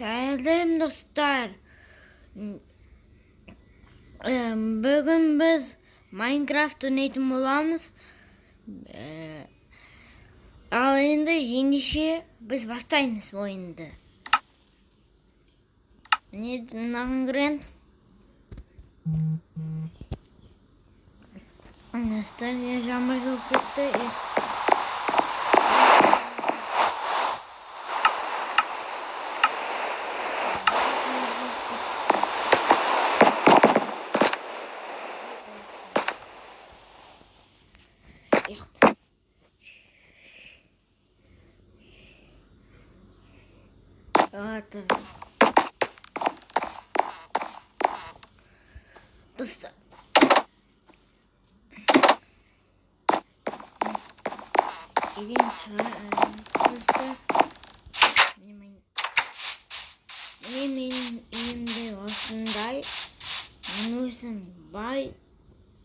Сәлем достар. Бүгін біз Майнкрафт ойнайтын боламыз. Ал енді ендеше біз бастаймыз ойынды. Міне мынаған кіреміз. Достар, жаңбыр жауып кетті. Dostlar. Gelin şuraya dostlar. Benim elimde osындай. Мен өзім бай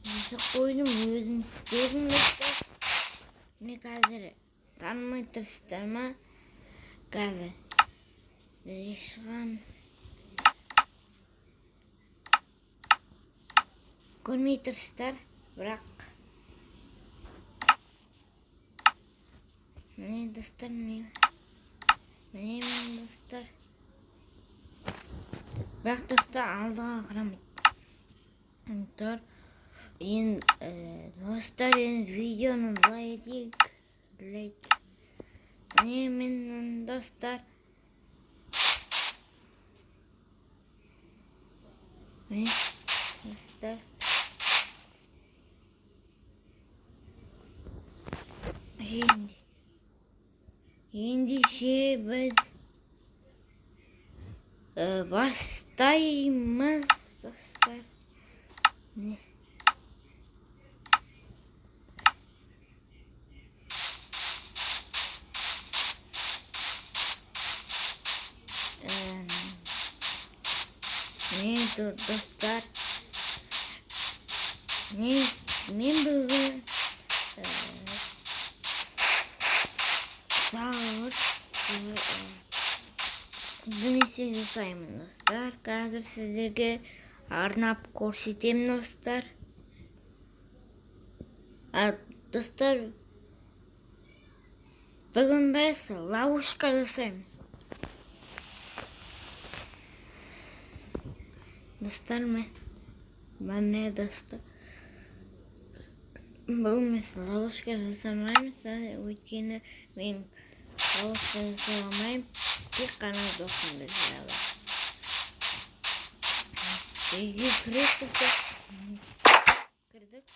мысық қойдым, өзім істедім достар. Міне қазір танымай тұрсыздар ма? Қазір сіздерге шығам. Көрмей тұрсыздар, бірақ міне достар, міне достар. Бірақ достар алдыға қарамайды. Достар, енді видеоны былай етейік. Міне мен достар. Міне достар. Ендеше біз бастаймыз достар. Достар, мен бүгін бірнәрсе жасаймын достар. Қазір сіздерге арнап көрсетемін достар. Достар, бүгін біз ловушка жасаймыз. Достар, міне достар. Бүгін біз ловушка жасамаймыз, өйткені мен ловушка жасамаймын. Тек қана досымды жайлы. Үйге кірек достар. Кірдік.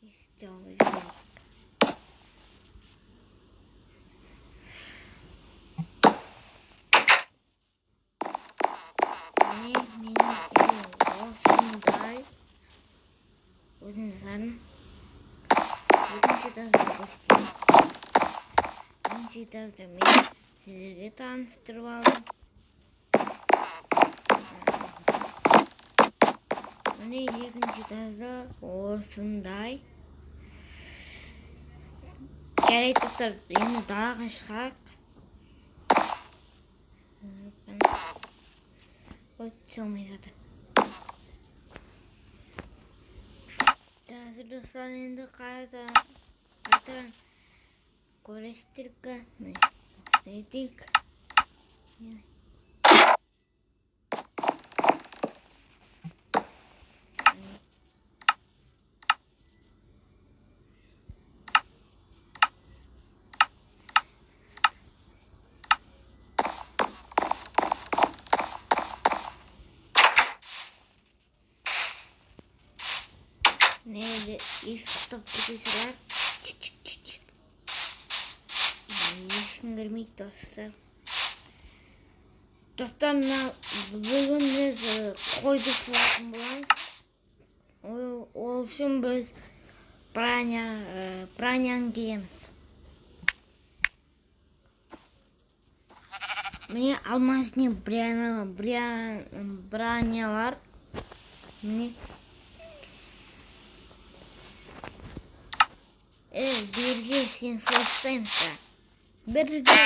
Есікті алып жүрейік. Менің осындай өзім жасадым. Екінші этажда мен сіздерге таныстырып алдым. Міне екінші этажда осындай. Жарайды достар, енді далаға шығайық. Сөмей жатыр. Қазір достар, енді қайтаран көресіздерге істейдік. Nerede İstop gidiciler? Ешкім көрмейді достар. Достар, бүгін біз қойды суатын боламыз. Ол үшін біз бронян киеміз. Міне алмазный бронялар. Міне бірге сен соғыстаймыз. Бірге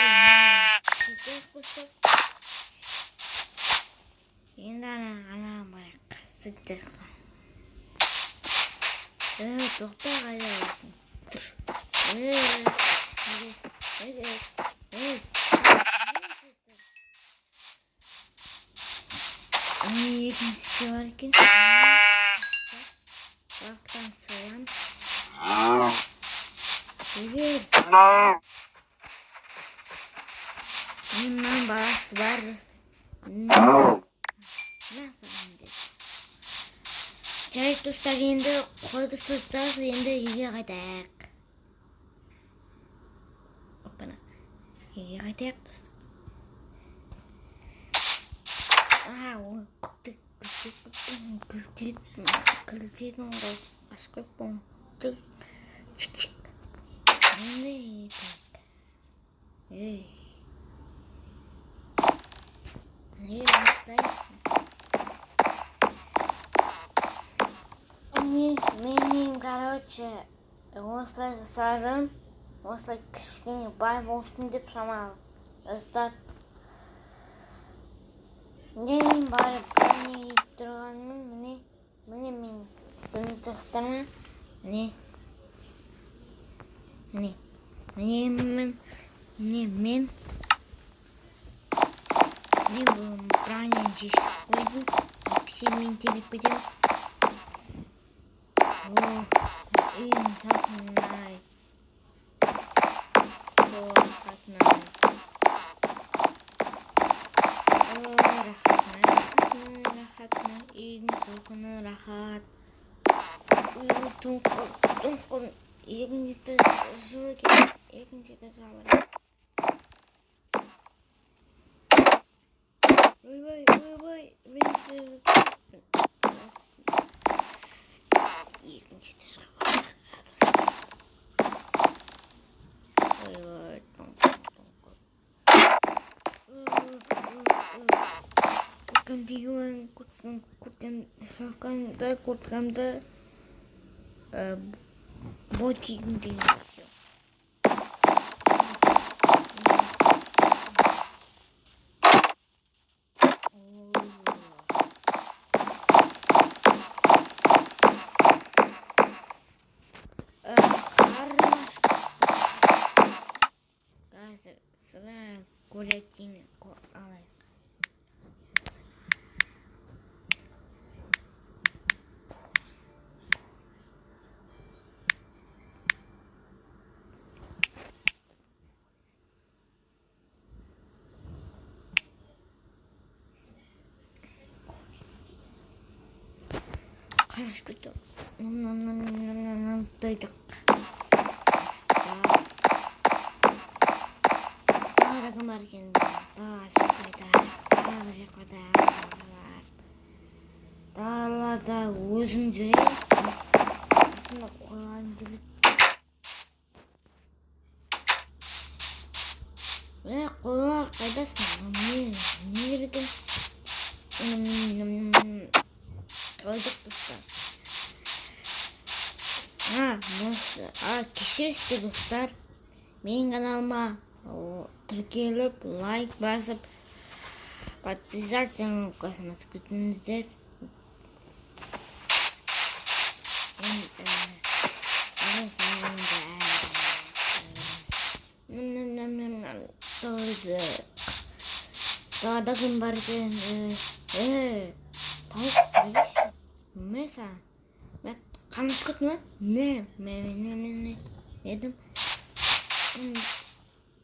Енді ана барайық. Сөйтіп тақсам. Тоқта қайда болсын. Тұр. Екіншісі бар екен. Бақтан сұрам. Менің баласы бар. Насам деді. Жарайды достар, енді қойды сұрттас, енді үйге қайтайық. Опана. Үйге қайтайық достар. Ой, күлтетін ғой. Ашқып bon. Чик-чик. Енді ей. Не бастайық? Мен, короче, осылай жасарым. Осылай кішкене бай болсын деп шамалы. Достар. Мен барып не тұрғанмын, міне мен бұны достарыма, міне мен бұл правильно шешіп қойдым. Писеммен телеп кетемін. Үйін сатынай. Рахатына. Үйін сылқыны рахат. Тұңқын. Екінші жылы керек. Екінші жабыр. Ой, мен екінші жабыр. Ой, тұңқын. Kurtkamda botiğim değil. Sıra kuretini alayım. Хорошо, что дойдық. Тағы кім бар екен? Тағы жаққада бар. Далада өзім жүрейін. Астында қойған жүріп. Қойлар қайдасың? Не екен? Қойдық достар. Кешіресіздер достар. Менің каналыма тіркеліп, лайк басып, подписаться қосыңыз, күтіңіздер. Тағада кім бар екен? Тауық қайдасың? Мәса? Қамыс күт ма? Мен едім.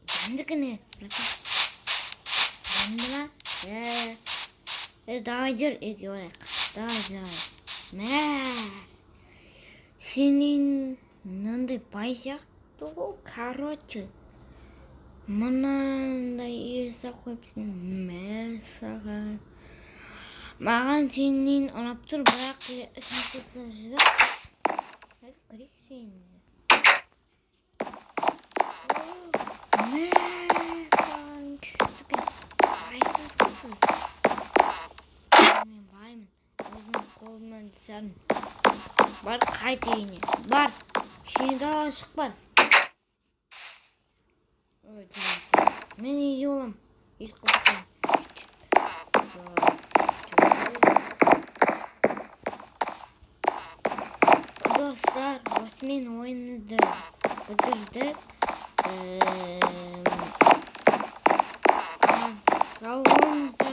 Кімдікі не? Кімді ма? Давай жүр, үйге орайық. Давай. Сенің мынандай бай сияқты ғой, короче. Мынандай esa қойыпсың. Мәсаған. Маған сенен ұнап тұр, бірақ үшінші жоқ. Қайда көрейік сені. Мәсаған күштікі. Байсыз қысыз. Мен баймын. Өзімнің қолымнан жасарым. Бар қайт үйіне. Бар. Кішкене дала шық бар. Мен үйде олам. Еш қылдықпен. men oyunu bitirdik. Sağ olun.